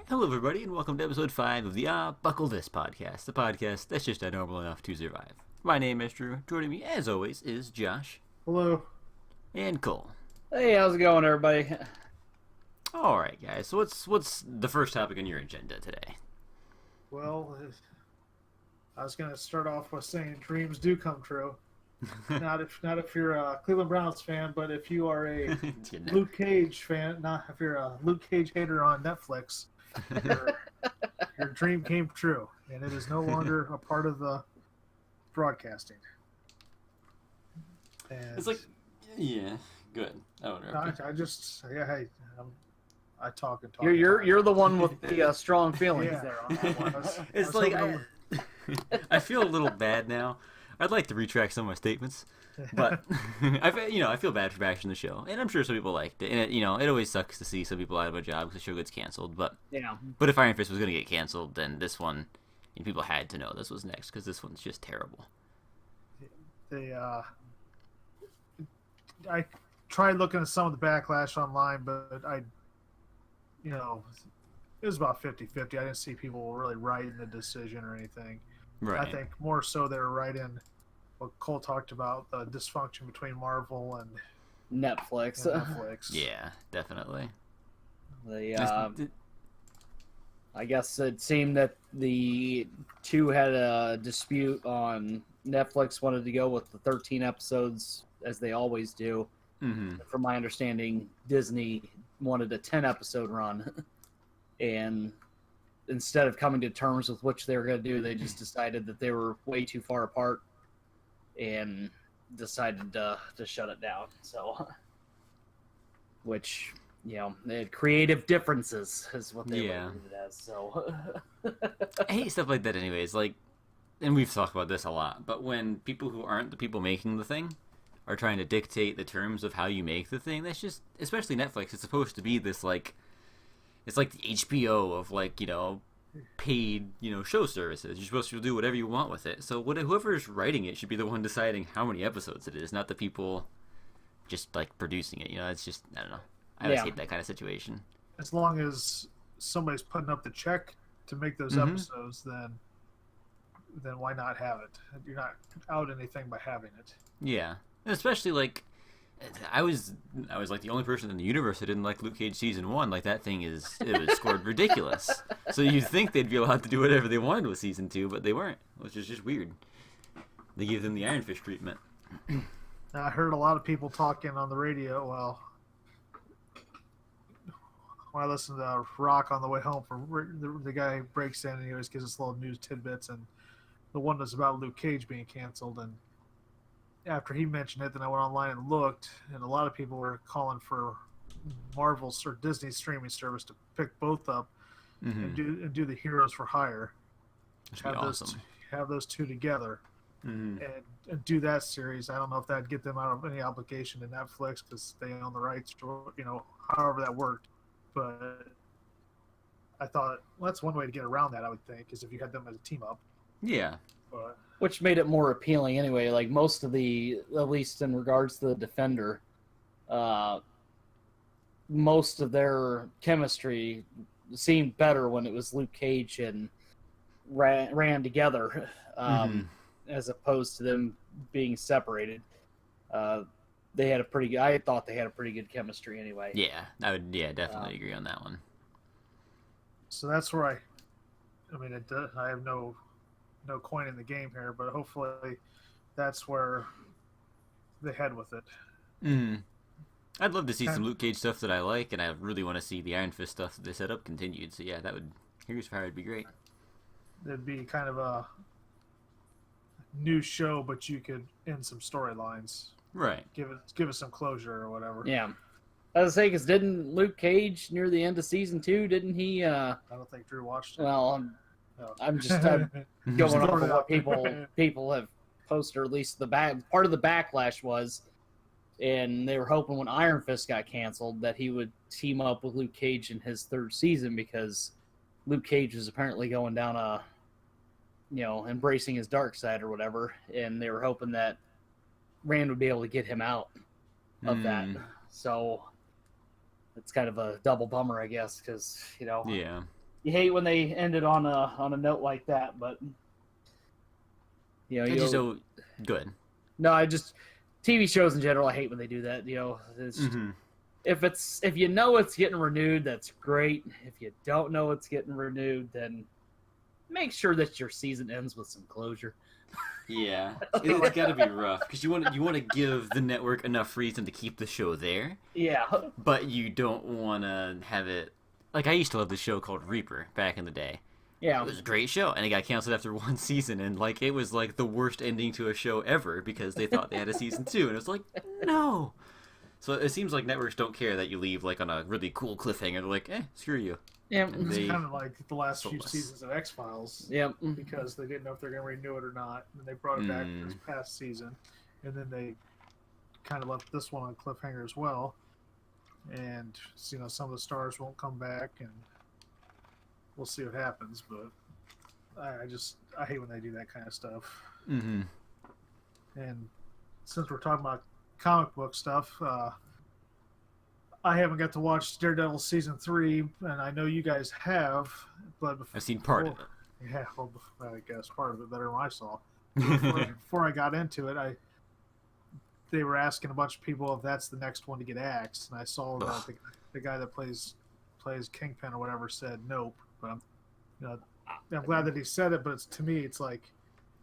Hello, everybody, and welcome to episode 5 of the Buckle This podcast, the podcast that's just normal enough to survive. My name is Drew. Joining me, as always, is Josh Hello. and Cole. Hey, how's it going, everybody? All right, guys. So what's the first topic on your agenda today? Well, I was going to start off by saying dreams do come true. not if you're a Cleveland Browns fan, but if you are a Luke Cage fan, not if you're a Luke Cage hater on Netflix, your dream came true, and it is no longer a part of the broadcasting. And It's like, yeah, good. I talk and talk. You're the one with the strong feelings Yeah. there on that one. It's like I feel a little bad now. I'd like to retract some of my statements, but I feel bad for bashing the show, and I'm sure some people liked it. And it always sucks to see some people out of a job because the show gets canceled. But if Iron Fist was going to get canceled, then this one, people had to know this was next because this one's just terrible. I tried looking at some of the backlash online, but it was about 50-50. I didn't see people really writing the decision or anything. Right. I think more so they were writing what Cole talked about, the dysfunction between Marvel and Netflix. Netflix. Yeah, definitely. I guess it seemed that the two had a dispute on Netflix wanted to go with the 13 episodes as they always do. Mm-hmm. From my understanding, Disney wanted a 10-episode run, and instead of coming to terms with which they were going to do, they just decided that they were way too far apart and decided to shut it down. So, which, they had creative differences is what they were it as. So, I hate stuff like that anyways. Like, and we've talked about this a lot, but when people who aren't the people making the thing are trying to dictate the terms of how you make the thing, that's just, especially Netflix, it's supposed to be this, like, it's like the HBO of, like, paid, show services. You're supposed to do whatever you want with it. So whoever's writing it should be the one deciding how many episodes it is, not the people just, like, producing it. It's just, I don't know. I always hate that kind of situation. As long as somebody's putting up the check to make those episodes, then why not have it? You're not out anything by having it. Yeah. And especially, like, I was like the only person in the universe that didn't like Luke Cage season 1. Like, that thing it was scored ridiculous. So you'd think they'd be allowed to do whatever they wanted with season 2, but they weren't, which is just weird. They gave them the Iron Fist treatment. I heard a lot of people talking on the radio. Well, when I listened to Rock on the way home, from the guy breaks in and he always gives us little news tidbits, and the one that's about Luke Cage being canceled. And after he mentioned it, then I went online and looked, and a lot of people were calling for Marvel's or Disney's streaming service to pick both up and do the Heroes for Hire. That'd be awesome. Have those two together and do that series. I don't know if that'd get them out of any obligation to Netflix because they own the rights, or however that worked. But I thought, well, that's one way to get around that, I would think, is if you had them as a team up. Yeah. But which made it more appealing anyway. Like, most of at least in regards to the Defender, most of their chemistry seemed better when it was Luke Cage and ran together, as opposed to them being separated. They had I thought they had a pretty good chemistry anyway. Yeah, I would. Yeah, definitely agree on that one. So that's where I have no coin in the game here, but hopefully that's where they head with it. I'd love to see some Luke Cage stuff that I like, and I really want to see the Iron Fist stuff that they set up continued. So yeah, that would Heroes for Hire would be great. It'd be kind of a new show, but you could end some storylines. Right. Give us some closure or whatever. Yeah. I was saying, because didn't Luke Cage near the end of season 2? Didn't he? I don't think Drew watched it. Well, I'm just going off of what people have posted, or at least part of the backlash was, and they were hoping when Iron Fist got canceled that he would team up with Luke Cage in his 3rd season, because Luke Cage was apparently going down embracing his dark side or whatever, and they were hoping that Rand would be able to get him out of that. So it's kind of a double bummer, I guess, because Yeah. you hate when they ended on a note like that, but you know, It's just so good. no, I just TV shows in general. I hate when they do that. You know, it's Mm-hmm. if you know it's getting renewed, that's great. If you don't know it's getting renewed, then make sure that your season ends with some closure. Yeah, it's got to be rough because you want to give the network enough reason to keep the show there, Yeah, but you don't want to have it. Like I used to love this show called Reaper back in the day. yeah. It was a great show, and it got canceled after one season, and like it was like the worst ending to a show ever because they thought they had a season 2, and it was like no. So it seems like networks don't care that you leave like on a really cool cliffhanger. They're like, screw you. Yeah, And It's they kind of like the last few soulless. seasons of X Files. yeah. Because they didn't know if they're going to renew it or not, and they brought it back Mm. this past season, and then they kind of left this one on cliffhanger as well. And you know, some of the stars won't come back, and we'll see what happens. But I hate when they do that kind of stuff. Mm-hmm. And since we're talking about comic book stuff, I haven't got to watch Daredevil season 3, and I know you guys have. But I've seen part of it. Yeah, well, I guess part of it better than I saw. Before I got into it, they were asking a bunch of people if that's the next one to get axed, and I saw that the guy that plays Kingpin or whatever said nope. But I'm glad that he said it. But to me, it's like,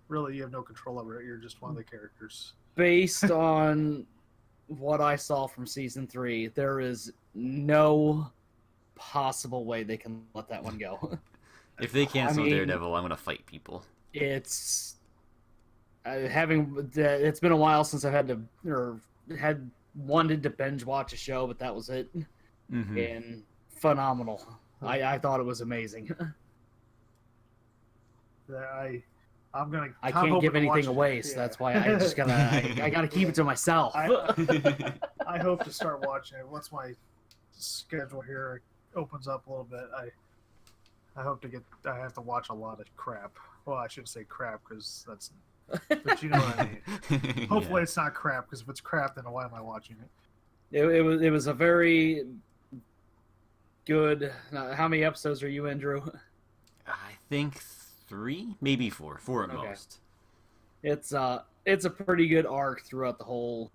really, you have no control over it. You're just one of the characters. Based on what I saw from season 3, there is no possible way they can let that one go. If they cancel I mean- Daredevil, I'm gonna fight people. It's it's been a while since I've had wanted to binge watch a show, but that was it. Mm-hmm. And phenomenal. I thought it was amazing. That I'm gonna. I I'm can't hoping give to watch anything it. away, so Yeah. that's why I just I gotta keep it to myself. I hope to start watching it once my schedule here opens up a little bit. I hope to get. I have to watch a lot of crap. Well, I shouldn't say crap because that's. But you know what I mean. Hopefully, it's not crap, because if it's crap, then why am I watching it? It was a very good. How many episodes are you in, Drew? I think 3, maybe 4 at Okay. most. It's a pretty good arc throughout the whole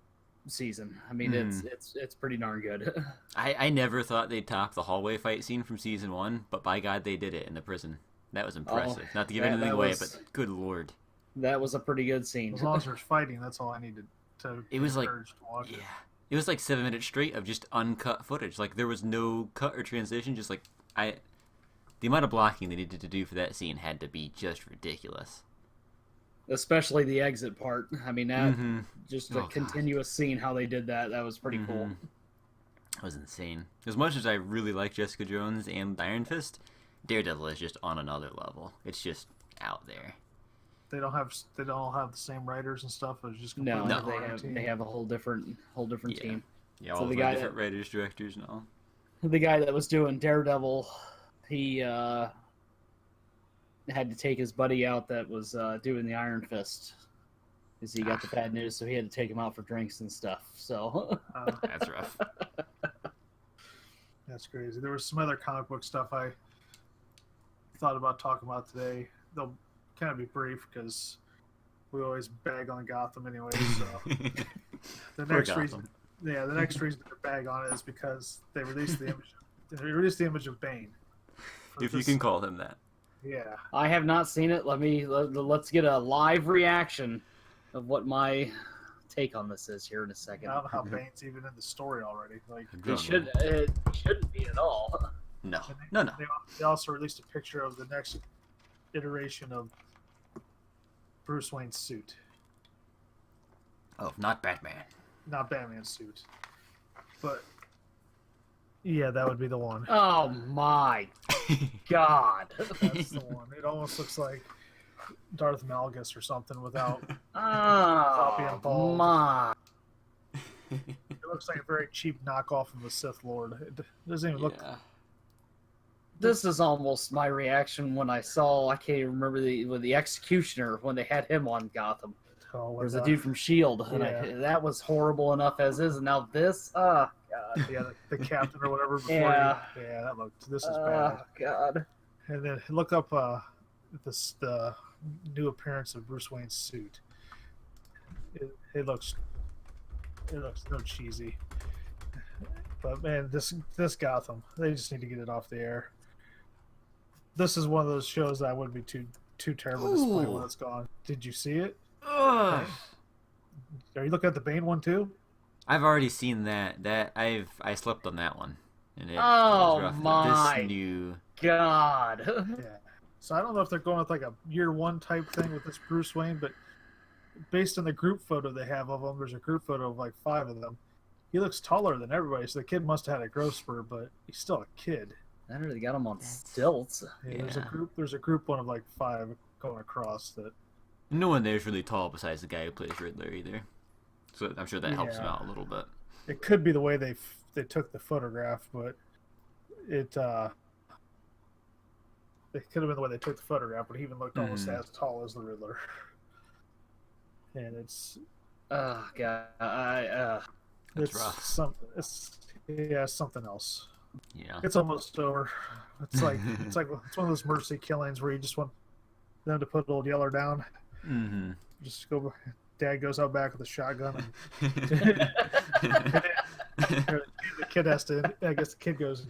season. I mean, it's pretty darn good. I never thought they'd top the hallway fight scene from season 1, but by God, they did it in the prison. That was impressive. Not to give anything that away, was- but good lord. That was a pretty good scene. As long as there's fighting, that's all I needed to. It was like- encouraged to watch Yeah. it. It was like 7 minutes straight of just uncut footage. Like there was no cut or transition. Just like the amount of blocking they needed to do for that scene had to be just ridiculous. Especially the exit part. I mean, that Mm-hmm. just Oh, a God. continuous scene how they did that. That was pretty cool. That was insane. As much as I really like Jessica Jones and Iron Fist, Daredevil is just on another level. It's just out there. They don't all have the same writers and stuff. It's just No, completely No. different they team. have a whole different Yeah. team. Yeah, So all the the guy different writers, directors, and all. The guy that was doing Daredevil, he had to take his buddy out that was doing the Iron Fist, because he got the bad news, so he had to take him out for drinks and stuff. So That's rough. That's crazy. There was some other comic book stuff I thought about talking about today. They'll kind of be brief because we always bag on Gotham anyway. So the Poor next Gotham. reason, the next reason to bag on it is because they released the image. They released the image of Bane. For If you this- can call him that. Yeah. I have not seen it. Let's get a live reaction of what my take on this is here in a I second. don't know how Bane's even in the story already. Like It shouldn't be at all. No. and No, no. They also released a picture of the next iteration of Bruce Wayne's suit, Oh, not Batman. not Batman's suit, but yeah, that would be the one. Oh my god! That's the one. It almost looks like Darth Malgus or something without. being Oh bald. my! It looks like a very cheap knockoff of the Sith Lord. It doesn't even look. Yeah. This is almost my reaction when I saw, I can't even remember the Executioner when they had him on Gotham. Oh, There's a dude from Shield, and Yeah. that was horrible enough as is, and now this, God, Yeah, the captain or whatever. Before Yeah. yeah, that looked. This is oh bad. God. and then look up the new appearance of Bruce Wayne's suit. It looks so cheesy. But man, this Gotham, they just need to get it off the air. This is one of those shows that I wouldn't be too terribly disappointed when it's gone. Did you see it? Ugh. Are you looking at the Bane one too? I've already seen that. I slept on that one. And it Oh, was rough. my. This new... God. Yeah. So I don't know if they're going with like a year one type thing with this Bruce Wayne, but based on the group photo they have of him, there's a group photo of like 5 of them. He looks taller than everybody, so the kid must have had a growth spurt, but he's still a kid. I really got him on stilts. Yeah, Yeah. There's a group one of like 5 going across that. No one there's really tall besides the guy who plays Riddler either. So I'm sure that helps him Yeah. out a little bit. It could be the way they took the photograph, but it could have been the way they took the photograph, but he even looked almost as tall as the Riddler. And it's Oh, God. That's rough. Something else. Yeah. It's almost over. It's like it's one of those mercy killings where you just want them to put Old Yeller down. Mm-hmm. Just go. Dad goes out back with a shotgun, and the kid has to. I guess the kid goes.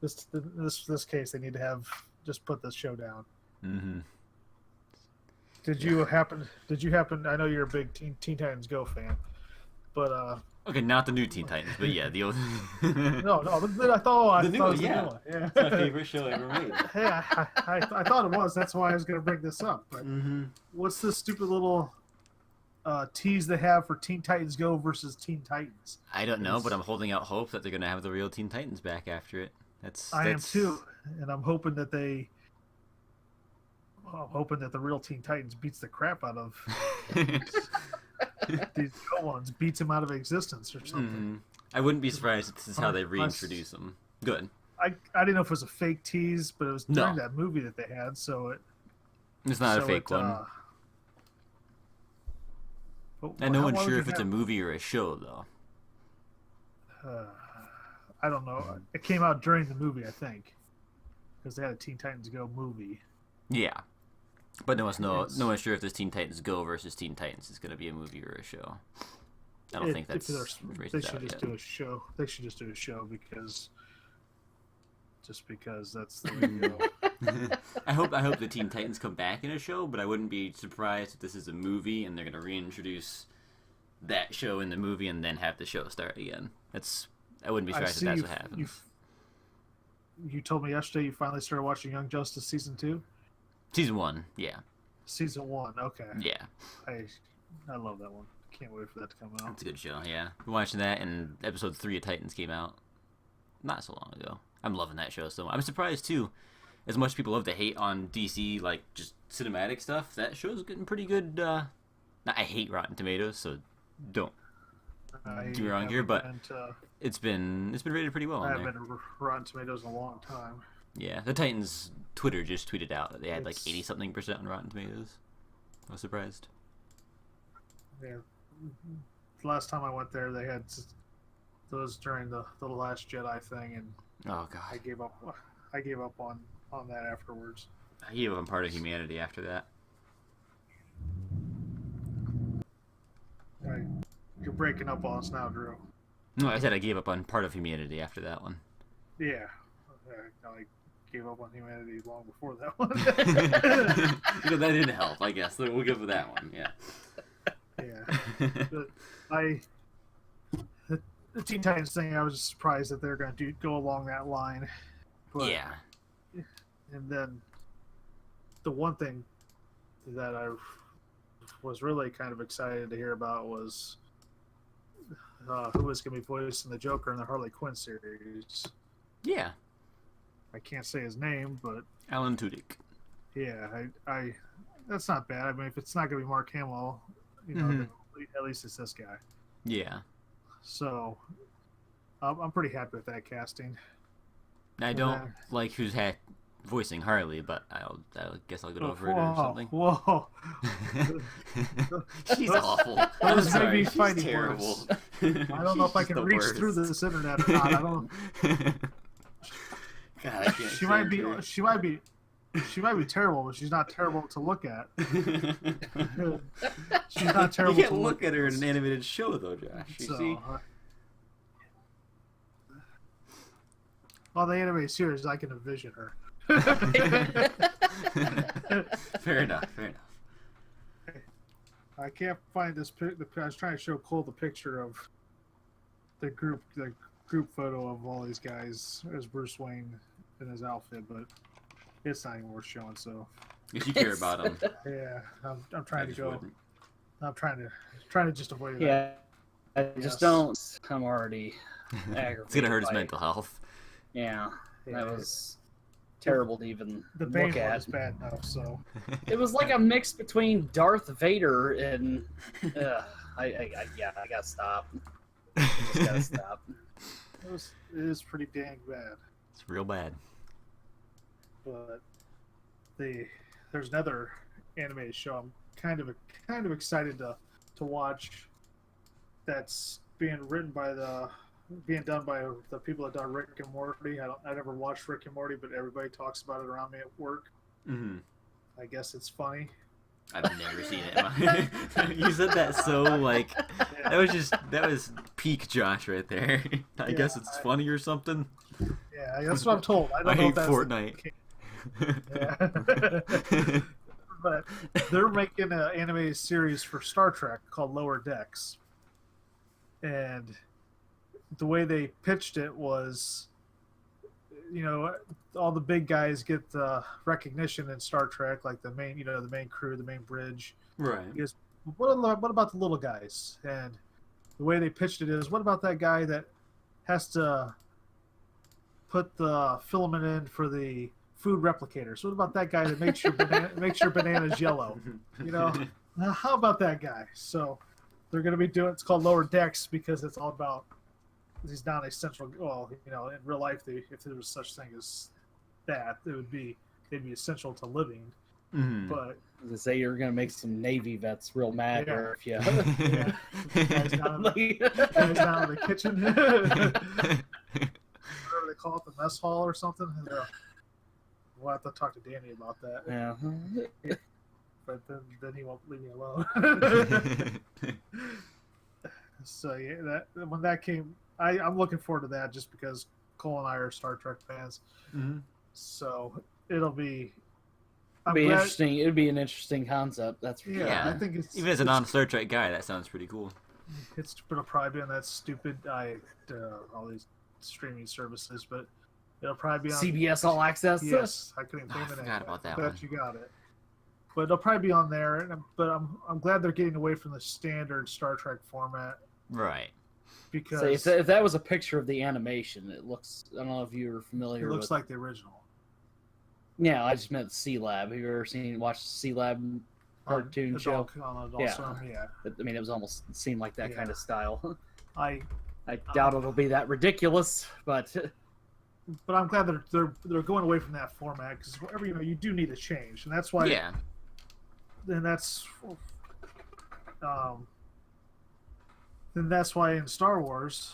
This case, they need to have just put this show down. Mm-hmm. Did you happen? I know you're a big Teen Titans Go fan, but Okay, not the new Teen Titans, but yeah, the old. no. I thought The it new was one, yeah. the new one. Yeah. It's my favorite show ever made. Yeah, I thought it was. That's why I was going to bring this up. But Mm-hmm. what's this stupid little tease they have for Teen Titans Go versus Teen Titans? I don't know, but I'm holding out hope that they're gonna have the real Teen Titans back after it. I am too, and I'm hoping that the real Teen Titans beats the crap out of these Go ones, beats them out of existence or something. Mhm. I wouldn't be surprised if this is how they reintroduce them. Good. I didn't know if it was a fake tease, but it was during No. that movie that they had, so It's not a fake one. And no one's sure if it's a movie or a show, though. I don't know. It came out during the movie, I think, because they had a Teen Titans Go movie. Yeah. But no one's sure if this Teen Titans Go versus Teen Titans is going to be a movie or a show. I don't think that's They rated should out just yet. do a show. They should just do a show because that's the way to go. I hope the Teen Titans come back in a show, but I wouldn't be surprised if this is a movie and they're going to reintroduce that show in the movie and then have the show start again. I wouldn't be surprised if that's what happens. You told me yesterday you finally started watching Young Justice season 2. Season 1, yeah. Season 1, okay. Yeah. I love that one. Can't wait for that to come out. It's a good show, yeah. We're watching that, and episode 3 of Titans came out not so long ago. I'm loving that show so much. I'm surprised, too. As much people love to hate on DC, like, just cinematic stuff, that show's getting pretty good, I hate Rotten Tomatoes, so don't get me wrong here, but it's been rated pretty well I on haven't there. been to Rotten Tomatoes in a long time. Yeah, the Titans Twitter just tweeted out that they had like It's- 80-something% on Rotten Tomatoes. I was surprised. Yeah. The last time I went there, they had those during the Last Jedi thing, and Oh I god, gave up. I gave up on that afterwards. I gave up on Part of Humanity after that. Right. You're breaking up on us now, Drew. No, I said I gave up on Part of Humanity after that one. Yeah. I gave up on humanity long before that one. That didn't help, I guess. So we'll give it that one. Yeah. Yeah. But the Teen Titans thing, I was just surprised that they're going to go along that line. But, Yeah. And then the one thing that I was really kind of excited to hear about was who was going to be voicing the Joker in the Harley Quinn series. Yeah. I can't say his name, but Alan Tudyk. yeah, I that's not bad. I mean, if it's not going to be Mark Hamill, then at least it's this guy. Yeah. So I'm pretty happy with that casting. I don't like who's voicing Harley, but I guess I'll get over it or something. Whoa. She's awful. I'm Those may sorry. be She's fighting terrible. I don't know if I can reach through this internet or not. I don't. God, I can't She might stand be. her. She might be. She might be terrible, but she's not terrible to look at. She's not terrible. You can't to look at her in an animated show, though, Josh. You So, see? well, the anime series, I can envision her. Fair enough. Fair enough. I can't find this. I was trying to show Cole the picture of the group photo of all these guys as Bruce Wayne in his outfit, but it's not even worth showing. So If you care about them, yeah, I'm trying to go. wouldn't. I'm trying to just avoid that. Yeah, I Yes. just don't. I'm already aggravated. It's gonna hurt his by it. mental health. Yeah, Yeah. that was terrible to even The Bane look one at. is bad enough, so It was like a mix between Darth Vader and. I gotta stop. Just gotta stop. it is pretty dang bad. It's real bad. But there's another animated show I'm kind of excited to watch. That's being done by the people that done Rick and Morty. I never watched Rick and Morty, but everybody talks about it around me at work. Mm-hmm. I guess it's funny. I've never seen it. You said that so like that was peak Josh right there. I guess it's funny or something. Yeah, that's what I'm told. I don't I know hate if that's Fortnite. Yeah. But they're making an animated series for Star Trek called Lower Decks. And the way they pitched it was, all the big guys get the recognition in Star Trek, like the main crew, the main bridge. Right. Because what about the little guys? And the way they pitched it is, what about that guy that has to put the filament in for the food replicators? What about that guy that makes your bananas yellow? How about that guy? So they're going to be doing. It's called Lower Decks because it's all about. He's not a central. Well, in real life, if there was such thing as that, they'd be essential to living. Mm-hmm. But As I say, you're gonna make some Navy vets real mad Yeah. here if you. yeah, guys down in the kitchen. Whatever they call it, the mess hall or something. Yeah. We'll have to talk to Danny about that. Yeah. But then he won't leave me alone. So yeah, when that came, I'm looking forward to that just because Cole and I are Star Trek fans. Mm-hmm. So it'll be. It'd be interesting. It'd be an interesting concept. That's for sure. Yeah, I think it's Even as a non-Star Trek guy, that sounds pretty cool. It's gonna probably be on that stupid all these streaming services, but it'll probably be on CBS All Access. Yes, I couldn't Oh, think I of the name. forgot about that But one. you got it. But it'll probably be on there. But I'm glad they're getting away from the standard Star Trek format Right. because So if that was a picture of the animation, it looks. I don't know if you're familiar. it looks with, like the original. Yeah, I just meant C Lab. Have you ever watched the C Lab cartoon show? On Adult Yeah. Swim, yeah. I mean, it was almost it seemed like that Yeah. kind of style. I doubt it'll be that ridiculous, but but I'm glad that they're going away from that format because whatever you do need a change, and that's why. Yeah. And that's why in Star Wars,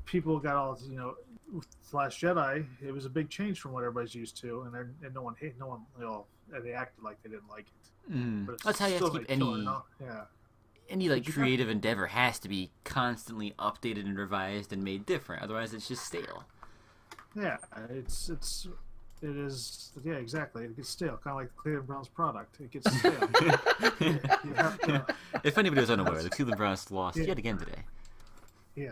people got all with The Last Jedi. It was a big change from what everybody's used to, and no one they acted like they didn't like it. Mm. But it's That's how you have still to keep a killer, any no? Yeah. any like Did you creative endeavor has to be constantly updated and revised and made different. Otherwise, it's just stale. Yeah, it is. Yeah, exactly. It gets stale, kind of like the Cleveland Browns product. It gets stale. You have to. If anybody was unaware, the Cleveland Browns lost Yeah. yet again today. Yeah,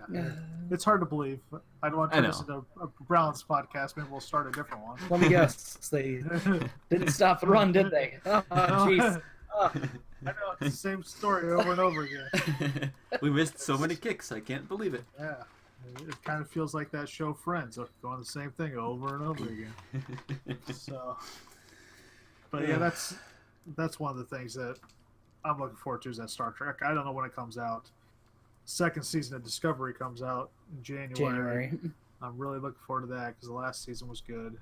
it's hard to believe. I don't want to I turn this into a Browns podcast. Maybe we'll start a different one. let me guess, they didn't stop the run, did they? Oh, jeez. Oh. I know it's the same story over and over again. We missed so many kicks. I can't believe it. Yeah, it kind of feels like that show Friends, going the same thing over and over again. So, but yeah, that's one of the things that I'm looking forward to is that Star Trek. I don't know when it comes out. Second season of Discovery comes out in January. I'm really looking forward to that because the last season was good.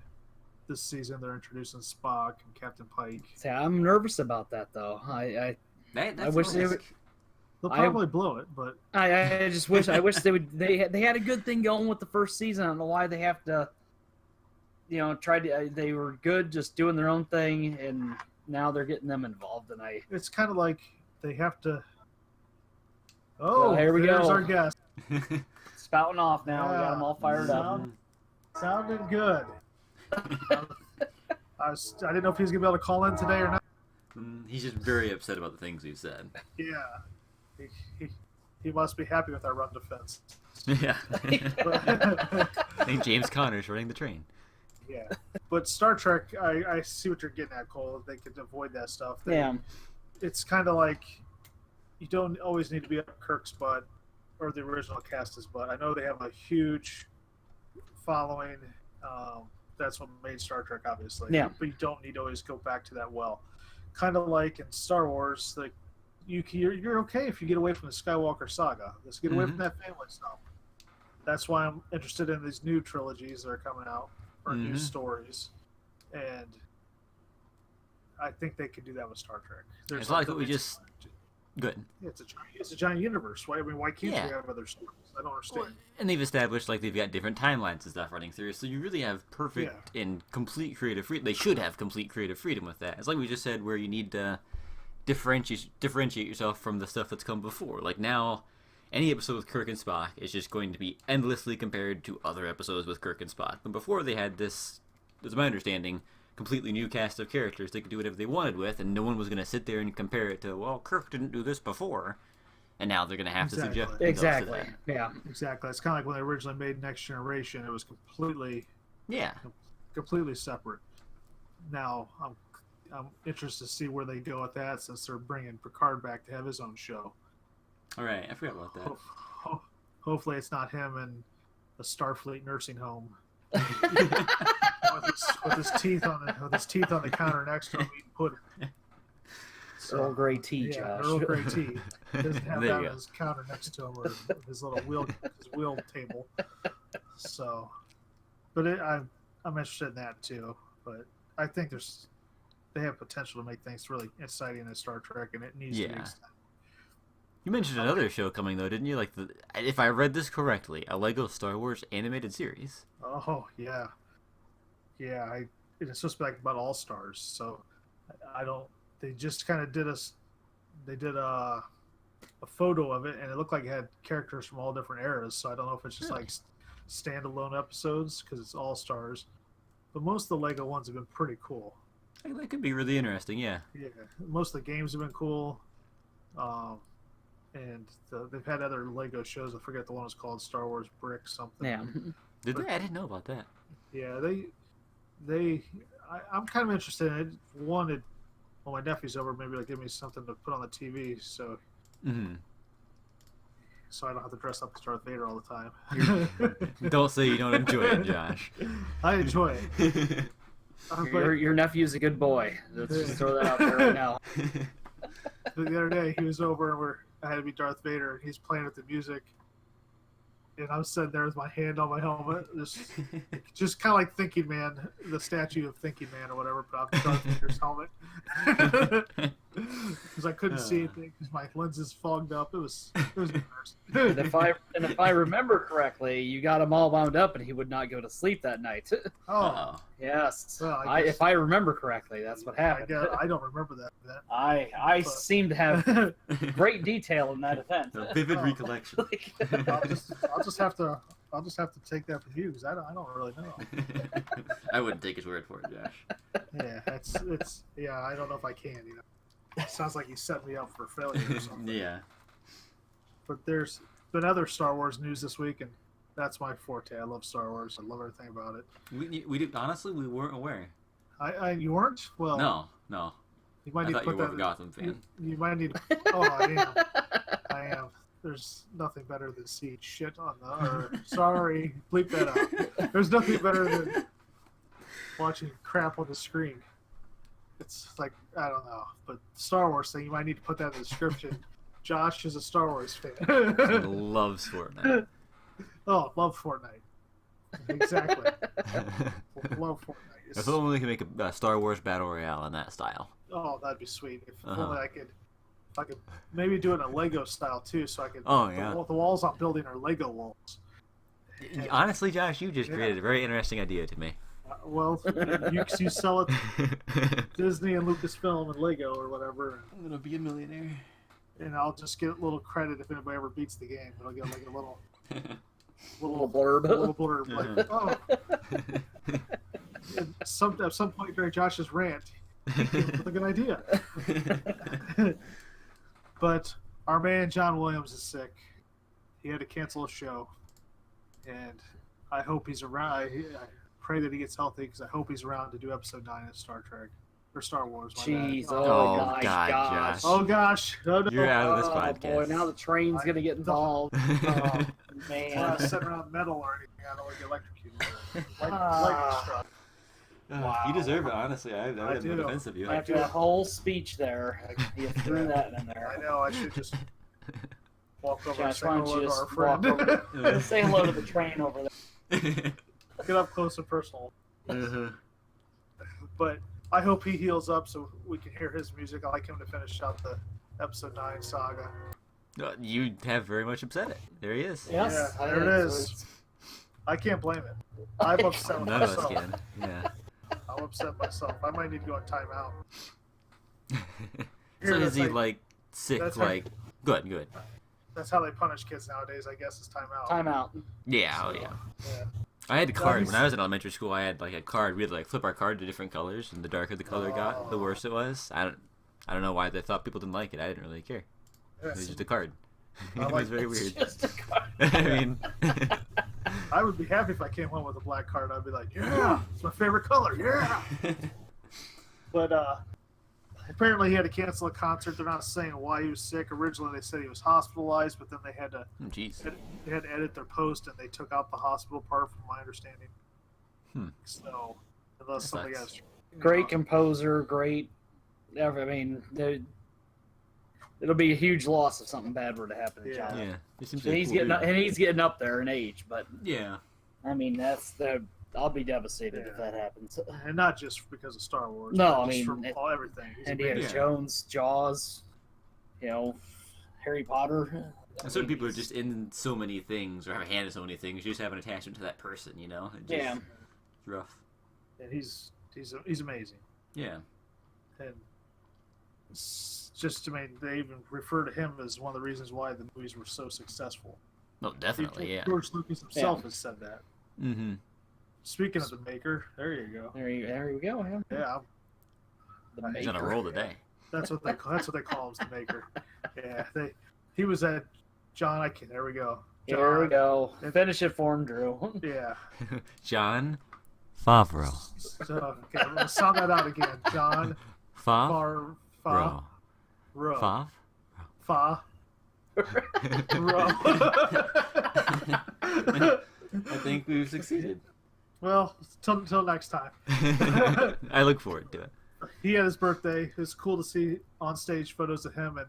This season they're introducing Spock and Captain Pike. See, I'm nervous about that though. I That's wish a they risk. would. They'll probably blow it, but I just wish they would. They had a good thing going with the first season. I don't know why they have to. tried to. They were good, just doing their own thing, and now they're getting them involved. And it's kind of like they have to. Oh, here we there's go. our guest. Spouting off now. We got them all fired up. Sounding good. I didn't know if he was gonna be able to call in today or not. He's just very upset about the things we've said. Yeah, he must be happy with our run defense. Yeah. I think James Connor's running the train. Yeah, but Star Trek, I see what you're getting at, Cole. If they could avoid that stuff. It's kind of like you don't always need to be up Kirk's butt or the original cast's butt. I know they have a huge following. That's what made Star Trek, obviously. Yeah. But you don't need to always go back to that well. Kind of like in Star Wars, like you're okay if you get away from the Skywalker saga. Let's get away from that family stuff. That's why I'm interested in these new trilogies that are coming out, or new stories, and I think they could do that with Star Trek. It's like what we just good. Yeah, it's a giant universe. Why can't we have other stories? I don't understand. Well, and they've established like they've got different timelines and stuff running through, so you really have perfect and complete creative freedom. They should have complete creative freedom with that. It's like we just said, where you need to differentiate yourself from the stuff that's come before. Like now, any episode with Kirk and Spock is just going to be endlessly compared to other episodes with Kirk and Spock. But before they had this, as my understanding, completely new cast of characters they could do whatever they wanted with, and no one was going to sit there and compare it to, well, Kirk didn't do this before, and now they're going to have to suggest exactly. Yeah, exactly. It's kind of like when they originally made Next Generation. It was completely separate. Now I'm interested to see where they go with that, since they're bringing Picard back to have his own show. All right, I forgot about that. Hopefully it's not him in a Starfleet nursing home. with his teeth on the counter next to him eating pudding. Earl Grey tea, Josh. Earl Grey tea. He doesn't have that on his counter next to him, or his little wheel table. So, but I'm interested in that too. But I think they have potential to make things really exciting in Star Trek, and it needs to be extended. You mentioned another show coming though, didn't you? Like if I read this correctly, a Lego Star Wars animated series. Oh yeah. It's supposed to be like about All Stars, so I don't. They just kind of did a photo of it, and it looked like it had characters from all different eras. So I don't know if it's just like standalone episodes because it's All Stars, but most of the Lego ones have been pretty cool. That could be really interesting. Yeah. Yeah, most of the games have been cool, and they've had other Lego shows. I forget the one was called Star Wars Brick something. Yeah. Did they? I didn't know about that. Yeah, I'm kind of interested in it. Well, my nephew's over, maybe they'll give me something to put on the TV, so so I don't have to dress up as Darth Vader all the time. Don't say you don't enjoy it, Josh. I enjoy it. Your nephew's a good boy. Let's just throw that out there right now. But the other day, he was over, and I had to be Darth Vader, and he's playing with the music. And I'm sitting there with my hand on my helmet, just kind of like Thinking Man, the statue of Thinking Man or whatever, but I'm Darth Vader's helmet. Because I couldn't see anything because my lenses fogged up. It was embarrassing. And if I remember correctly, you got him all wound up, and he would not go to sleep that night. Oh, yes. Well, if I remember correctly, that's what happened. I don't remember that. I seem to have great detail in that event. A vivid recollection. I'll just have to take that from you because I don't really know. I wouldn't take his word for it, Josh. Yeah, it's I don't know if I can. It sounds like you set me up for failure or something. Yeah. But there's been other Star Wars news this week, and that's my forte. I love Star Wars. I love everything about it. We did, honestly, we weren't aware. You weren't? Well, no. You might I need thought to put you were that. a Gotham fan. You might need. Oh, I am. There's nothing better than seeing shit on sorry, bleep that out. There's nothing better than watching crap on the screen. It's like, I don't know, but Star Wars thing, you might need to put that in the description. Josh is a Star Wars fan. Loves Fortnite. Oh, love Fortnite. Exactly. Love Fortnite. If only we could make a Star Wars Battle Royale in that style. Oh, that'd be sweet. If only I could maybe do it in a Lego style too, so I could. Oh yeah. The walls I'm building are Lego walls. Honestly, Josh, you just created a very interesting idea to me. Well, you sell it to Disney and Lucasfilm and Lego or whatever, I'm gonna be a millionaire. and I'll just get a little credit if anybody ever beats the game. But I'll get like a little blurb. little blurb, like, oh. At some point during Josh's rant, he came up with a good idea. But our man John Williams is sick. He had to cancel a show, and I hope he's around. I pray that he gets healthy because I hope he's around to do episode 9 of Star Trek or Star Wars. Jeez, Oh, gosh, God, gosh. Josh. Oh gosh, no, no. You're out of this Oh, podcast. boy, now the train's gonna get involved. Oh, I'm man. not sitting around metal or anything. I don't want to get electrocuted. Lightning Ah. struck. Wow. You deserve it, honestly. I have no do. defense of you. After that whole speech there, you threw that in I there. know. I should just walk over and Josh, say why don't hello you to our just walk friend. over? Say hello to the train over there. Get up close and personal. But I hope he heals up so we can hear his music. I like him to finish out the episode 9 saga. You have very much upset it. There he is. Yes, Yeah, there it is. I can't blame it. I'm upset with None of us myself. can. Yeah. I'm upset myself. I might need to go on timeout. So Here, is that's he like- like sick? that's Like good. That's how they punish kids nowadays, I guess, is timeout. Time out. Yeah. Oh yeah. Yeah. I had a No, card he's- when I was in elementary school. I had like a card. We had to like flip our card to different colors, and the darker the color got, the worse it was. I don't know why they thought people didn't like it. I didn't really care. It Yes. was just a card. I It like was very It's weird. just a card. I mean, I would be happy if I came home with a black card. I'd be like, yeah, it's my favorite color, yeah. But apparently he had to cancel a concert. They're not saying why he was sick. Originally they said he was hospitalized, but then they had to jeez. edit their post and they took out the hospital part, from my understanding. So unless somebody sucks. has Great composer, great. I mean, it'll be a huge loss if something bad were to happen to Yeah. John. Yeah. He seems So like a he's cool getting dude. up, and he's getting up there in age, but Yeah. I mean I'll be devastated if Yeah. that happens. and not just because of Star Wars. No, but I just mean, from everything. He's Indiana amazing. Jones, Jaws, Harry Potter. And certain people are just in so many things or have a hand in so many things. You just have an attachment to that person, you know? It just, Yeah. It's rough. And he's amazing. Yeah. And it's just, I mean, they even refer to him as one of the reasons why the movies were so successful. No, definitely, yeah. George Lucas himself has said that. Mm-hmm. Speaking of the maker, there you go. There we go. Man. Yeah, The He's on a maker. roll today. that's what they call him, is the maker. Yeah, he was at John. There we go. John, Here we go. Finish it for him, Drew. Yeah. John Favreau. So okay, we'll sound that out again. John Favreau. Far Ro Fav? Fa Ro. I think we've succeeded. Well, till next time. I look forward to it. He had his birthday. It was cool to see on stage photos of him and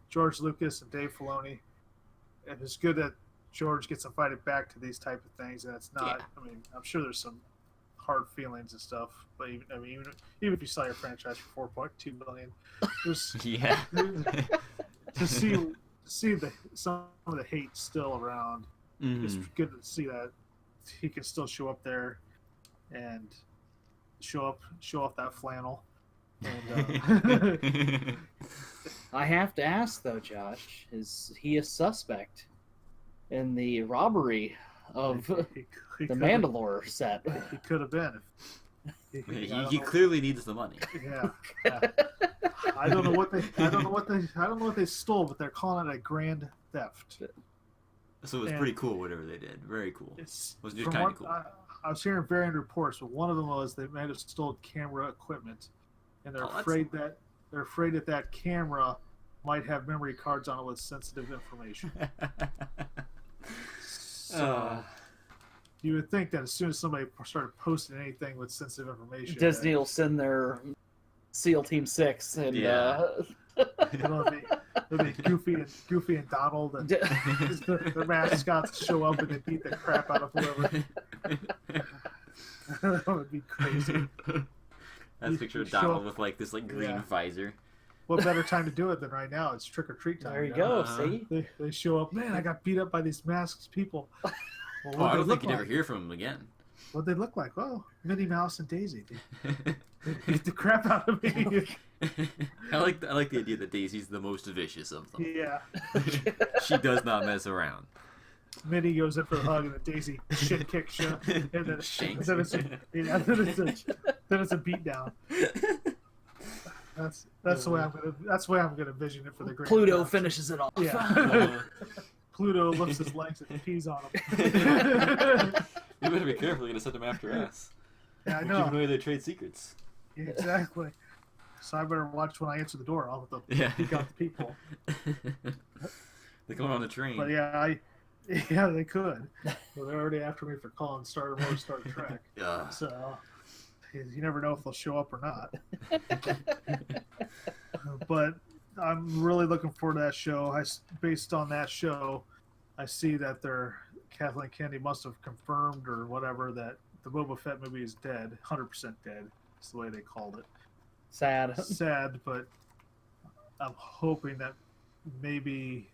George Lucas and Dave Filoni. And it's good that George gets invited back to these type of things, and it's not. Yeah. I mean, I'm sure there's some hard feelings and stuff, but even if you sell your franchise for $4.2 million, there's Yeah. to see some of the hate still around. It's Mhm. good to see that he can still show up there and show off that flannel. And I have to ask though, Josh, is he a suspect in the robbery of he the could- Mandalore set? He could have been. I don't He know. clearly needs the money. Yeah. I don't know what they stole, but they're calling it a grand theft. So it was And- pretty cool, whatever they did. Very cool. It's Was just from kinda what cool. I was hearing varying reports, but one of them was they might have stolen camera equipment, and they're Oh, that's- afraid that camera might have memory cards on it with sensitive information. So you would think that as soon as somebody started posting anything with sensitive information, Disney will send their SEAL Team 6 and Yeah. it'll be Goofy and Donald and the mascots show up and they beat the crap out of whoever. That would be crazy. That's a picture of Show Donald up- with like this like green Yeah. visor. What better time to do it than right now? It's trick or treat time. there you know? go. See, They show up. Man, I got beat up by these masked people. Well, Oh, what I do don't they think look you'd ever like? hear from him again. What they look like? Oh, Minnie Mouse and Daisy. They beat the crap out of me. I like the idea that Daisy's the most vicious of them. Yeah. She does not mess around. Minnie goes in for the hug, and then Daisy shit kicks you, and then it's a beat down. That's the way I'm gonna vision it for the great. Pluto finishes it off. Yeah. Pluto lifts his legs and pees on him. You better be careful. You're gonna send them after us. Yeah, I We're know. giving away their trade secrets. Exactly. So I better watch when I answer the door. I'll have to peek out the people. They're going on the train. But yeah, they could. Well, they're already after me for calling Star Wars, Star Trek. So you never know if they'll show up or not. But I'm really looking forward to that show. Based on that show, I see that Kathleen Kennedy must have confirmed or whatever that the Boba Fett movie is dead, 100% dead. That's the way they called it. Sad, but I'm hoping that maybe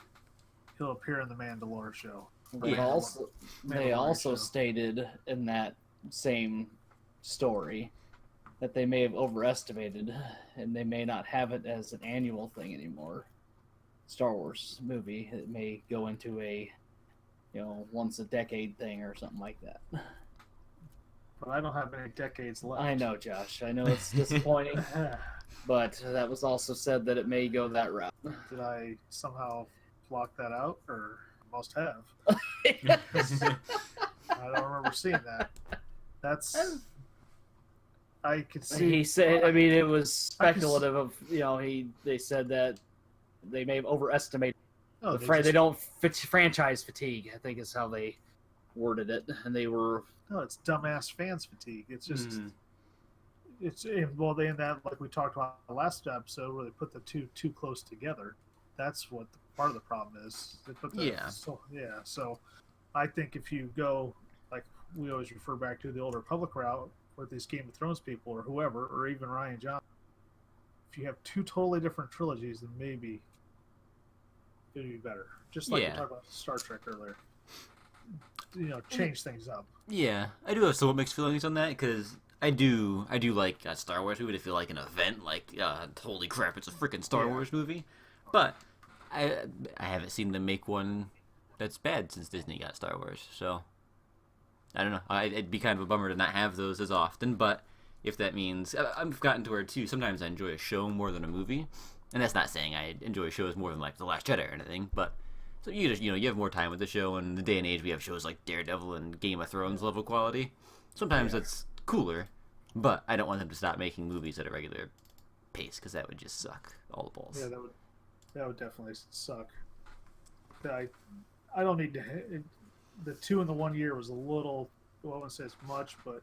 he'll appear in the Mandalore show. They also stated in that same story that they may have overestimated, and they may not have it as an annual thing anymore. Star Wars movie, it may go into a once a decade thing or something like that. But I don't have any decades left. I know, Josh. I know it's disappointing, but that was also said that it may go that route. Did I somehow block that out, or must have? I don't remember seeing that. I could see. He said. I mean, it was speculative. They said that they may have overestimated. They don't franchise fatigue, I think is how they worded it, and they were. No, it's dumbass fans fatigue. It's just, in that, like we talked about the last episode, where they put the two too close together. That's what part of the problem is. They put So I think if you go, like we always refer back to the Old Republic route with these Game of Thrones people or whoever, or even Rian Johnson, if you have two totally different trilogies, then maybe it'd be better. Just like we talked about Star Trek earlier. Change things up. Yeah, I do have somewhat mixed feelings on that because I do like a Star Wars movie to feel like an event, like holy crap, it's a freaking Star Wars movie. But I haven't seen them make one that's bad since Disney got Star Wars, so I don't know. It'd be kind of a bummer to not have those as often. But if that means I've gotten to where too, sometimes I enjoy a show more than a movie, and that's not saying I enjoy shows more than like The Last Jedi or anything, but. So you have more time with the show, and in the day and age we have shows like Daredevil and Game of Thrones level quality. Sometimes that's cooler, but I don't want them to stop making movies at a regular pace because that would just suck all the balls. Yeah, that would definitely suck. I don't need to. The 2 in the 1 year was a little. Well, I wouldn't say it's much, but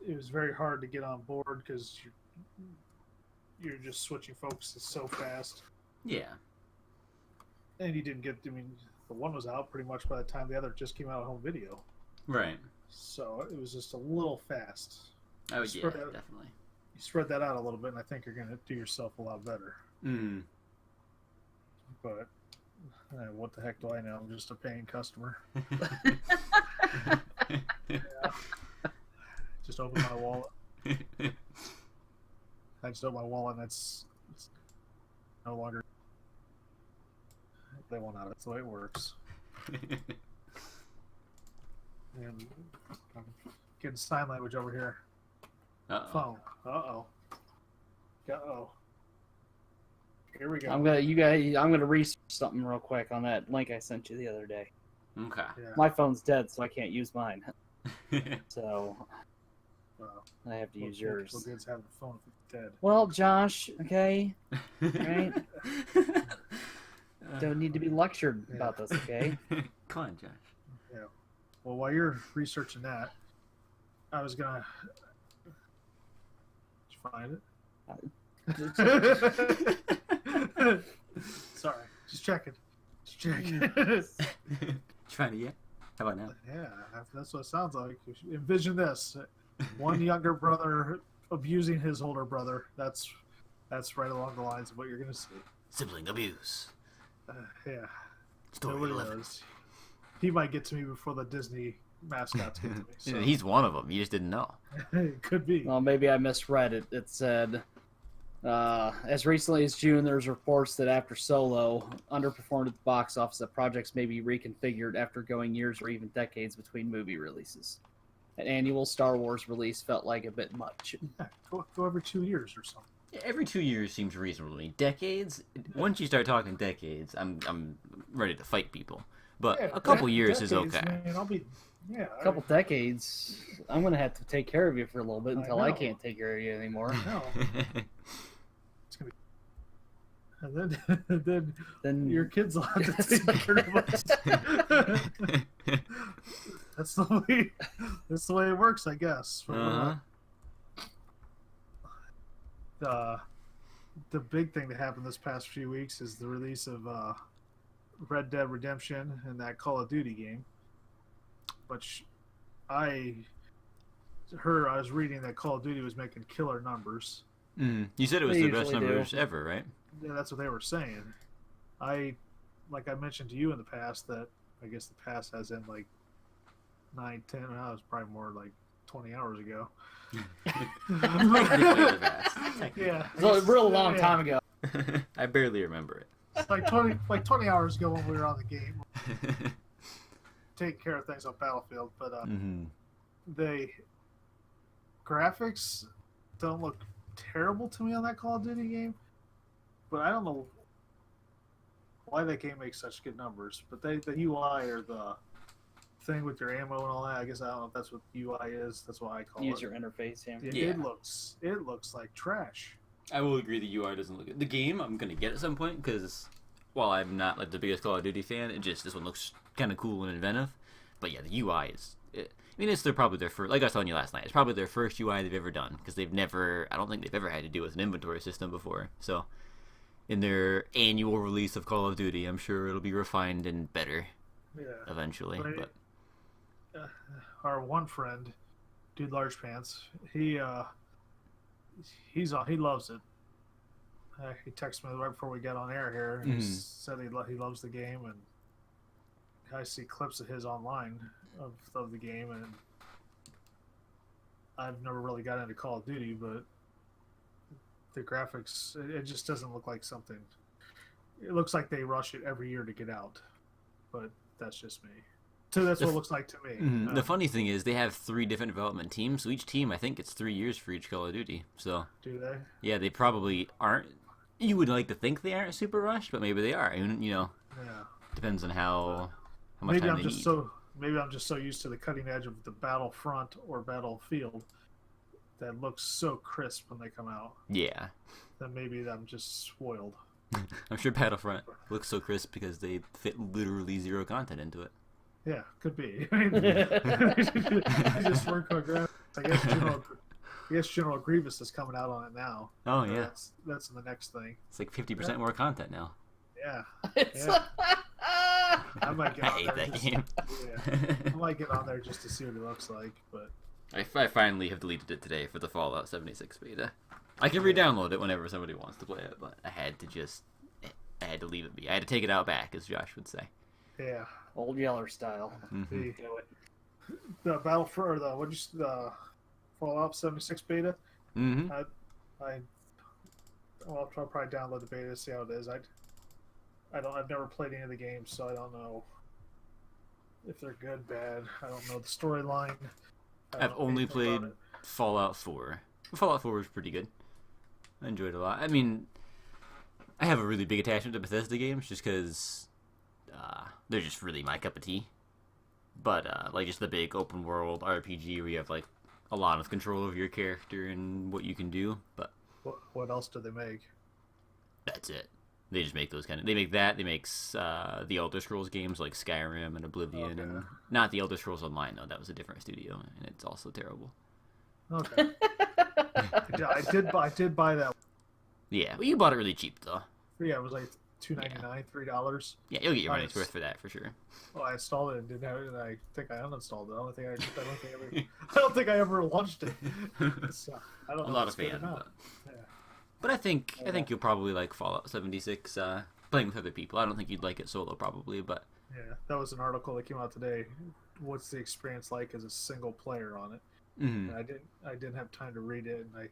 it was very hard to get on board because you're just switching focuses so fast. Yeah. And you didn't get. I mean, the one was out pretty much by the time the other just came out on home video. Right. So it was just a little fast. Oh yeah, definitely. You spread that out a little bit, and I think you're going to do yourself a lot better. But what the heck do I know? I'm just a paying customer. Just open my wallet. I just open my wallet, and it's no longer. They want out. That's the way it works. And I'm getting sign language over here. Phone. Uh-oh. Here we go. I'm gonna research something real quick on that link I sent you the other day. Okay. Yeah. My phone's dead, so I can't use mine. So I have to use yours. What good's having a phone if it's dead? Well, Josh, okay, right? Don't need to be lectured about this, okay? Come on, Josh. Yeah. Well, while you're researching that, I was gonna. Did you find it? Sorry, just checking. Trying to get? How about now? Yeah, that's what it sounds like. Envision this: one younger brother abusing his older brother. That's right along the lines of what you're gonna see. Sibling abuse. Yeah. Story Nobody 11. knows. He might get to me before the Disney mascots get to me. So. He's one of them. You just didn't know. It could be. Well, maybe I misread it. It said, as recently as June, there's reports that after Solo underperformed at the box office, that projects may be reconfigured after going years or even decades between movie releases. An annual Star Wars release felt like a bit much. Yeah, go every 2 years or something. Yeah, every 2 years seems reasonable to me. Decades? Once you start talking decades, I'm ready to fight people. But Yeah, a couple years is decades, okay. Man, I'll be. Yeah. A couple decades, I'm going to have to take care of you for a little bit until I know. can't take care of you anymore. No. It's gonna be. And then your kids will have to take care of us. That's the way it works, I guess. Uh-huh. The big thing that happened this past few weeks is the release of Red Dead Redemption and that Call of Duty game, which I was reading that Call of Duty was making killer numbers. You said it was They the best usually numbers do. ever, right? Yeah, that's what they were saying. Like I mentioned to you in the past, that I guess the past as in like 9, 10, that was probably more like 20 hours ago. Yeah. So a real long Yeah. time ago. I barely remember Like 20 hours ago when we were on the game, it. taking care of things on Battlefield, but Mm-hmm. the graphics don't look terrible to me on that Call of Duty game, but I don't know why that game makes such good numbers. But the UI or the thing with your ammo and all that, I guess I don't know if that's what UI is. That's what I call User it. interface, yeah. Yeah. It looks like trash. I will agree the UI doesn't look good. The game I'm gonna get at some point because while I'm not like the biggest Call of Duty fan, this one looks kind of cool and inventive. But yeah, the UI is. I mean, probably their first. Like I was telling you last night, it's probably their first UI they've ever done because I don't think they've ever had to do with an inventory system before. So, in their annual release of Call of Duty, I'm sure it'll be refined and better Yeah. eventually. But our one friend, Dude Large Pants, he loves it. He texted me right before we got on air here. He said he loves the game, and I see clips of his online of the game, and I've never really got into Call of Duty, but the graphics, it just doesn't look like something. It looks like they rush it every year to get out, but that's just me. So that's what it looks like to me. The funny thing is they have 3 different development teams. So each team, I think it's 3 years for each Call of Duty. So Do they? yeah, they probably aren't. You would like to think they aren't super rushed, but maybe they are. You know, Yeah. depends on how much Maybe time I'm they just need. maybe I'm just so used to the cutting edge of the Battlefront or Battlefield that looks so crisp when they come out Yeah, that maybe I'm just spoiled. I'm sure Battlefront looks so crisp because they fit literally 0 content into it. Yeah, could be. I mean, they just work on graphics. I guess General Grievous is coming out on it now. Oh So yeah, that's the next thing. it's like 50% more content now. Yeah, It's Yeah. I might get I on hate there that just, game. Yeah, I might get on there just to see what it looks like, but I finally have deleted it today for the Fallout 76 beta. I can re-download it whenever somebody wants to play it, but I had to leave it be. I had to take it out back, as Josh would say. yeah. Old Yeller style. The Do it. the Battlefront or the Fallout 76 beta. Mm-hmm. I'll probably download the beta to see how it is. I've never played any of the games, so I don't know if they're good, bad. I don't know the storyline. I I've don't know only anything about played it. Fallout 4. Fallout 4 was pretty good. I enjoyed it a lot. I mean, I have a really big attachment to Bethesda games just because they're just really my cup of tea. But like just the big open world RPG where you have like a lot of control over your character and what you can do. But What else do they make? that's it. They just make those kind of. They make that. They make the Elder Scrolls games like Skyrim and Oblivion, Okay. and not the Elder Scrolls Online though. That was a different studio, and it's also terrible. Okay. I did buy that. Yeah, well, you bought it really cheap though. Yeah, it was like $2.99, $3. Yeah, you'll get your money's Nice. worth for that for sure. Well, I installed it and didn't have it, and I think I uninstalled it. I don't think I ever launched it. So, I don't I'm know not if a it's good or fan, not. but I think you'll probably like Fallout 76 playing with other people. I don't think you'd like it solo probably, but Yeah, that was an article that came out today. what's the experience like as a single player on it. Mhm. And I didn't have time to read it, and I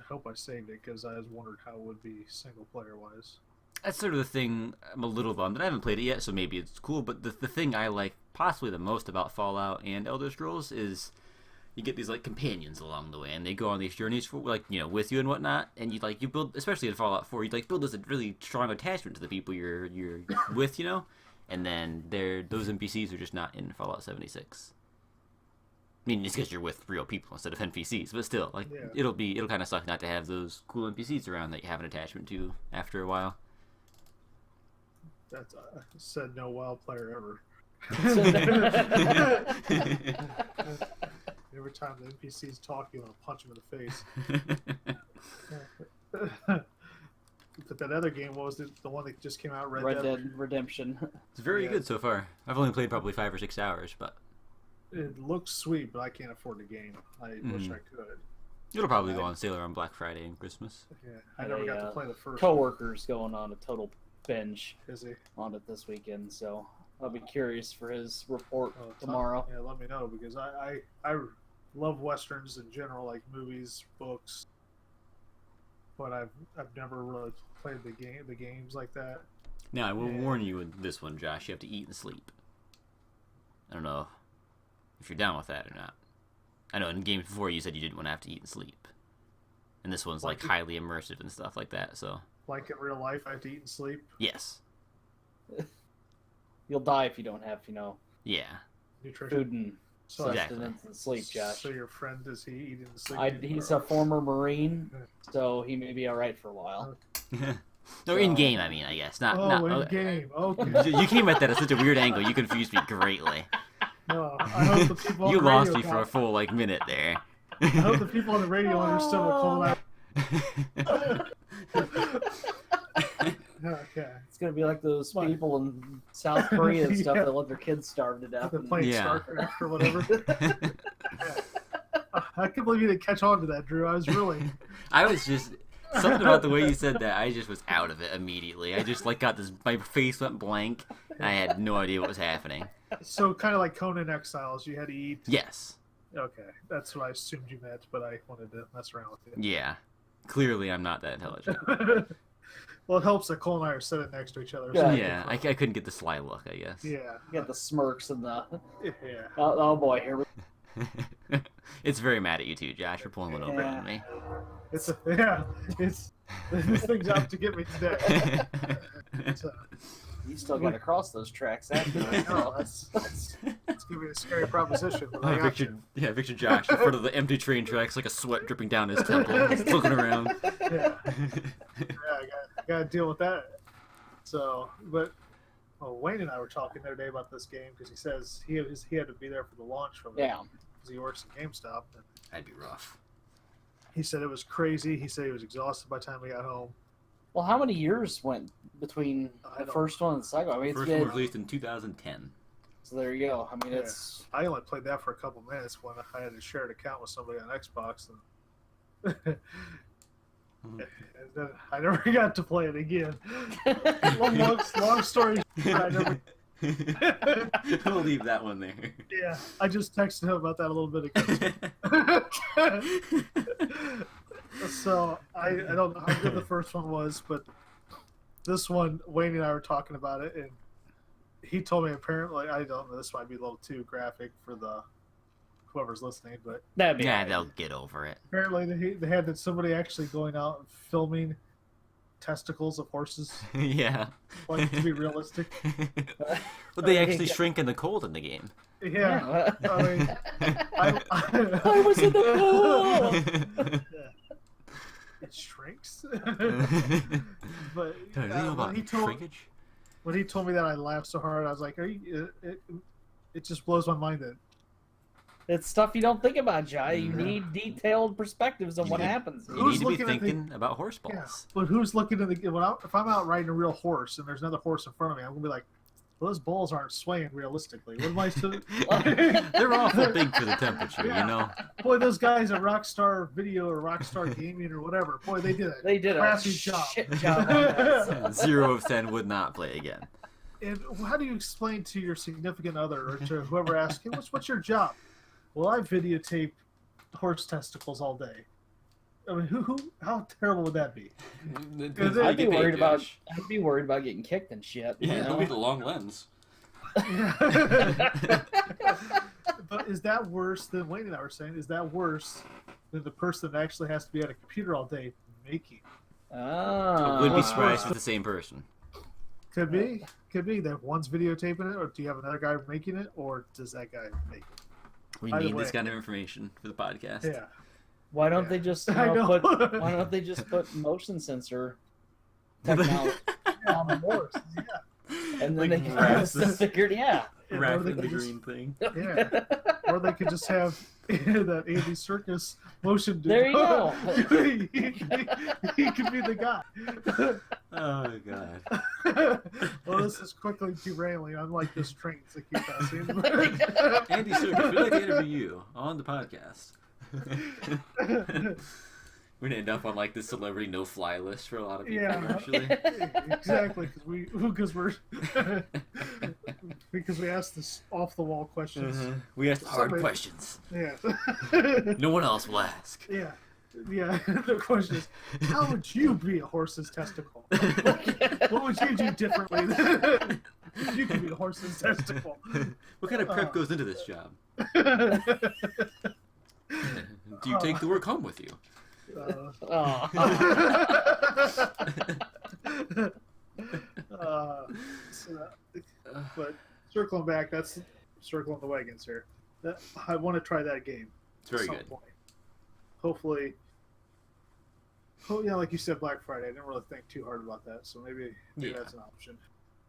hope I saved it because I was wondered how it would be single player wise. That's sort of the thing. I'm a little bummed that I haven't played it yet, so maybe it's cool. But the thing I like possibly the most about Fallout and Elder Scrolls is you get these like companions along the way, and they go on these journeys for like with you and whatnot. And you build, especially in Fallout 4, you like build this really strong attachment to the people you're with, And then those NPCs are just not in Fallout 76. I mean, it's because you're with real people instead of NPCs, but still, like it'll kind of suck not to have those cool NPCs around that you have an attachment to after a while. That's said no WoW player ever. Every time the NPCs talk, you want to punch them in the face. But that other game, what was it? The one that just came out, Red Dead Redemption. It's very good so far. I've only played probably 5 or 6 hours, but it looks sweet, but I can't afford the game. I wish I could. It'll probably go on sale around Black Friday and Christmas. Yeah, I never got to play the first. Coworker's going on a total binge. Is he? On it this weekend, so I'll be curious for his report tomorrow. Yeah, let me know because I love westerns in general, like movies, books, but I've never really played the games like that. Now I will warn you with this one, Josh. You have to eat and sleep. I don't know if you're down with that or not. I know in games before you said you didn't want to have to eat and sleep, and this one's like highly immersive and stuff like that. So like in real life, I have to eat and sleep. Yes. You'll die if you don't have, yeah, nutrition, food and sustenance and sleep, Josh. So your friend, is he eating and sleeping? He's a former Marine, so he may be all right for a while. No, in game, I mean, I guess not. In game. Okay. You came at that at such a weird angle. You confused me greatly. No, I hope the people on you the lost radio me for a full minute there. I hope the people on the radio understood what Colin. Okay. It's gonna be like those people in South Korea and stuff that let their kids starve to death. They're playing StarCraft or whatever. I can't believe you didn't catch on to that, Drew. I was just something about the way you said that. I just was out of it immediately. I just got this. My face went blank. And I had no idea what was happening. So kind of like Conan Exiles, you had to eat. Yes. Okay, that's what I assumed you meant, but I wanted to mess around with you. Yeah. Clearly, I'm not that intelligent. Well, it helps that Cole and I are sitting next to each other. So yeah, I couldn't get the sly look, I guess. Yeah. You got the smirks and the... Yeah. Oh boy, here we It's very mad at you too, Josh, for pulling one over on me. This thing's out to get me today. You still got to cross those tracks after. I know, that's gonna be a scary proposition. But I picture Josh in front of the empty train tracks, like a sweat dripping down his temple, looking around. Yeah, I gotta deal with that. So, but Wayne and I were talking the other day about this game because he says he had to be there for the launch from it. Yeah. Because he works at GameStop. And that'd be rough. He said it was crazy. He said he was exhausted by the time we got home. Well, how many years went between the first one and the second one? I mean, first one was released in 2010. So there you go. I mean, it's... I only played that for a couple minutes when I had a shared account with somebody on Xbox. And and then I never got to play it again. long story short, I never... We'll leave that one there. Yeah, I just texted him about that a little bit ago. So I don't know how good the first one was, but this one, Wayne and I were talking about it, and he told me apparently, I don't know, this might be a little too graphic for whoever's listening, but they'll get over it. Apparently they had somebody actually going out and filming testicles of horses. Yeah. Like, to be realistic. But they actually shrink in the cold in the game. Yeah. I mean, I was in the pool! It shrinks. But when he told me that, I laughed so hard. I was like, it just blows my mind that it's stuff you don't think about, Jai. You need detailed perspectives on what happens. You need to be thinking about horse balls. Yeah, but who's looking at if I'm out riding a real horse and there's another horse in front of me, I'm gonna be like, well, those balls aren't swaying realistically. What am I to? They're awful big for the temperature, you know. Boy, those guys at Rockstar Video or Rockstar Gaming or whatever, boy, they did a crappy job. Shit job on that. 0 of 10 would not play again. And how do you explain to your significant other or to whoever asks, hey, what's your job? Well, I videotape horse testicles all day. I mean, how terrible would that be? I'd be worried about getting kicked and shit. Yeah, you it'll know? be the long lens. But is that worse than Wayne and I were saying? Is that worse than the person that actually has to be at a computer all day making? I would be surprised with the same person. Could be that one's videotaping it, or do you have another guy making it, or does that guy make it? We Either need way. this kind of information for the podcast. Yeah. Why don't they just I know. why don't they just put motion sensor technology on the horse? And then Like they can wraps have figured, yeah. Wrap Or they in the could just- green thing. Yeah. Or they could just have that Andy Serkis motion dude. There you go. he could be the guy. Oh god. Well, this is quickly derailing, unlike this train that keep passing. Andy Serkis, we'd like to interview you on the podcast. We're gonna end up on like the celebrity no-fly list for a lot of people. Yeah. Actually. Exactly, because we asked this off-the-wall questions. We ask hard Somebody- questions. Yeah. No one else will ask. Yeah. Yeah. The question is, how would you be a horse's testicle? What would you do differently if you could be a horse's testicle? What kind of prep goes into this job? Do you take the work home with you? Oh. But circling back, that's circling the wagons here. I want to try that game. It's very at some good. point. Hopefully. Oh yeah, like you said, Black Friday. I didn't really think too hard about that, so maybe Yeah. that's an option.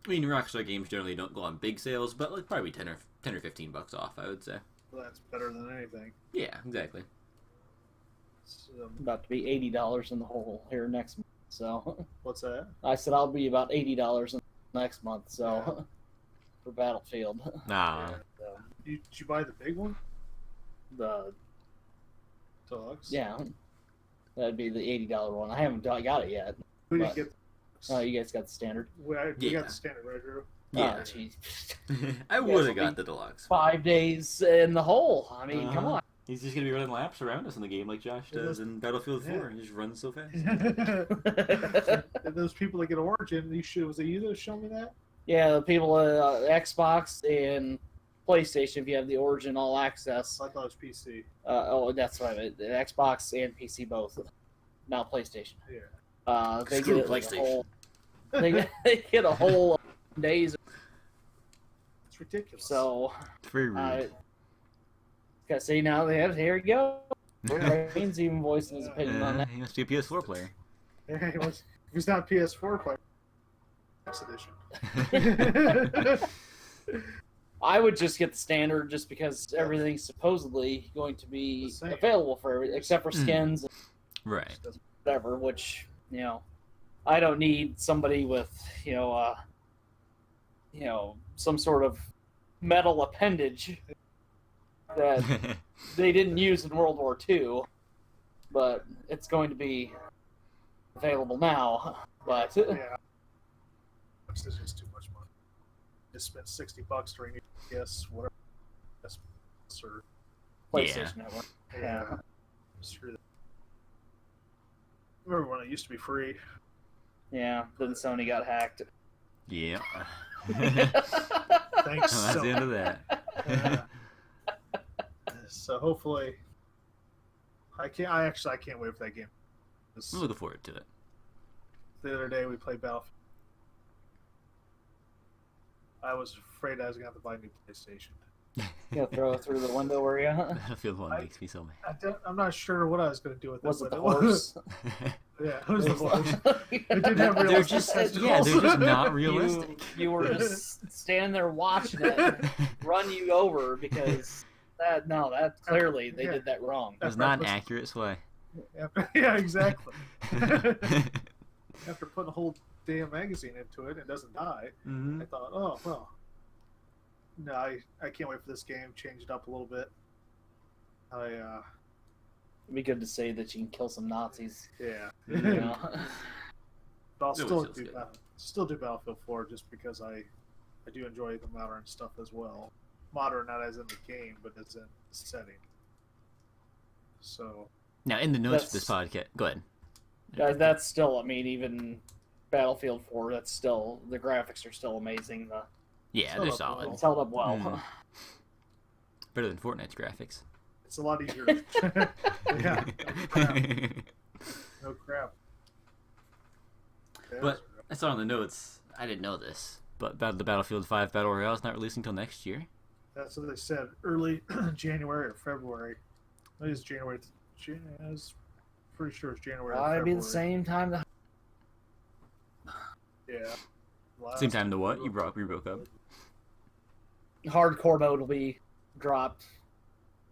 I mean, Rockstar games generally don't go on big sales, but like probably 10 or $15 off, I would say. Well, that's better than anything. Yeah, exactly. So, About to be $80 in the hole here next month. So what's that? I said I'll be about $80 in next month. So for Battlefield, Nah. Did you buy the big one? the Deluxe? yeah, that'd be the $80 one. I haven't got it yet. We but- didn't get. Oh, you guys got the standard. We Yeah. got the standard, right, Drew? Yeah. Oh, jeez. I would have got the deluxe. 5 days in the hole. I mean, come Uh-huh. on. He's just gonna be running laps around us in the game like Josh does in Battlefield 4. Yeah. He just runs so fast. And those people that get Origin, was it you that showed me that? Yeah, the people at Xbox and PlayStation, if you have the Origin All Access. I thought it was PC. That's what I meant. The Xbox and PC both. Not PlayStation. Yeah. They Screw get like a PlayStation. whole. They get a whole days. It's ridiculous. So It's very rude. gotta say now they have. Here we go. Rain's even voicing his opinion on that. He must be a PS4 player. Hey, if he's not PS4 player, X edition. I would just get the standard just because everything's supposedly going to be The same. available for everything except for skins and Right. whatever, which, I don't need somebody with, some sort of metal appendage that they didn't use in World War II, but it's going to be available now. But Yeah. It's just too much money. Just spent $60 to renew PS, whatever. Or, PlayStation Network. yeah. Screw that. Remember when it used to be free? Yeah, then Sony got hacked. Yeah. Thanks. That's so the end of that. So hopefully, I can't wait for that game. I'm looking forward to it. The other day we played Battlefield. I was afraid I was gonna have to buy a new PlayStation. You throw it through the window, were you? Battlefield 1 makes me so mad. I'm not sure what I was gonna do with Was it. it but the horse? Yeah, it was the horse. It didn't have They're realistic just testicles. they're just not realistic. You were just standing there watching it run you over because that clearly they did that wrong. It's not an accurate sway. Yeah, exactly. After putting a whole damn magazine into it, and it doesn't die. Mm-hmm. I thought, oh well. No, I can't wait for this game. Change it up a little bit. It'd be good to say that you can kill some Nazis. Yeah. You know? But I'll It still always feels do good. still do Battlefield 4 just because I I do enjoy the modern stuff as well. Modern, not as in the game, but as in the setting. So Now, in the notes of this podcast, go ahead. That's still, I mean, even Battlefield 4, that's still, the graphics are still amazing. Yeah, they're solid. It's held up well. Better than Fortnite's graphics. it's a lot easier. Yeah, no crap. But I saw in the notes, I didn't know this, but the Battlefield 5 Battle Royale is not releasing until next year. That's what they said. Early January or February. I think it's January. I was pretty sure it's January. It'd be the same time. Yeah. Same time to what? You broke up. Hardcore mode will be dropped.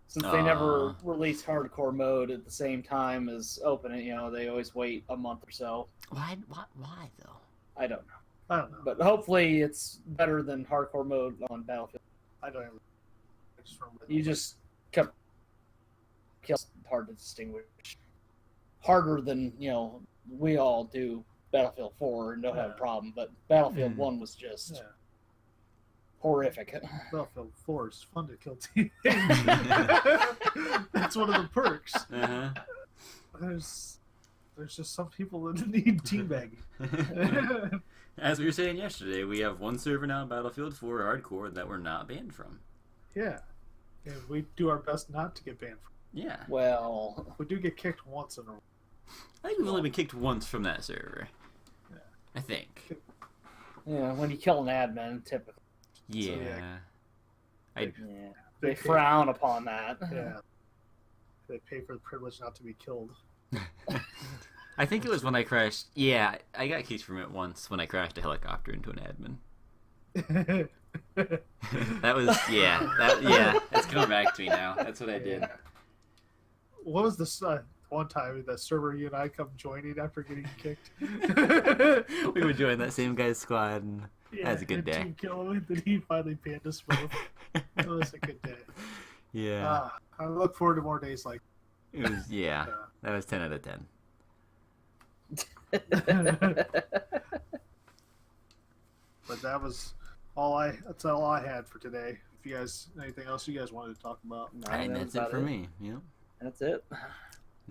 Since they never release hardcore mode at the same time as opening, they always wait a month or so. Why though? I don't know. I don't know. But hopefully it's better than hardcore mode on Battlefield. I don't. I just remember. You just kept hard to distinguish. Harder than we all do Battlefield 4 and don't have a problem, but Battlefield 1 was just horrific. Battlefield 4 is fun to kill teammates. That's one of the perks. Uh-huh. There's just some people that need teabagging. As we were saying yesterday, we have one server now in Battlefield 4 Hardcore that we're not banned from. Yeah. And we do our best not to get banned from. Yeah. Well, we do get kicked once in a row. I think we've only been kicked once from that server. Yeah. I think. Yeah, when you kill an admin, typically. Yeah. They frown upon that. Yeah. They pay for the privilege not to be killed. I think it was when I crashed. Yeah, I got kicked from it once when I crashed a helicopter into an admin. That was it's coming back to me now. That's what I did. What was this one time that server you and I come joining after getting kicked? We were joining that same guy's squad, and that was a good day. Then he finally banned us both. It was a good day. Yeah. I look forward to more days like It was that was 10 out of 10. But that's all I had for today. If you guys anything else you guys wanted to talk about? And that's it for me. Yep. That's it.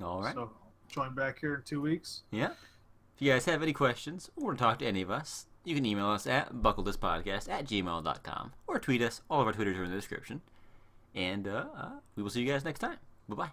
All right. So join back here in 2 weeks. Yeah. If you guys have any questions or want to talk to any of us, you can email us at bucklethispodcast@gmail.com or tweet us. All of our Twitters are in the description. And we will see you guys next time. Bye-bye.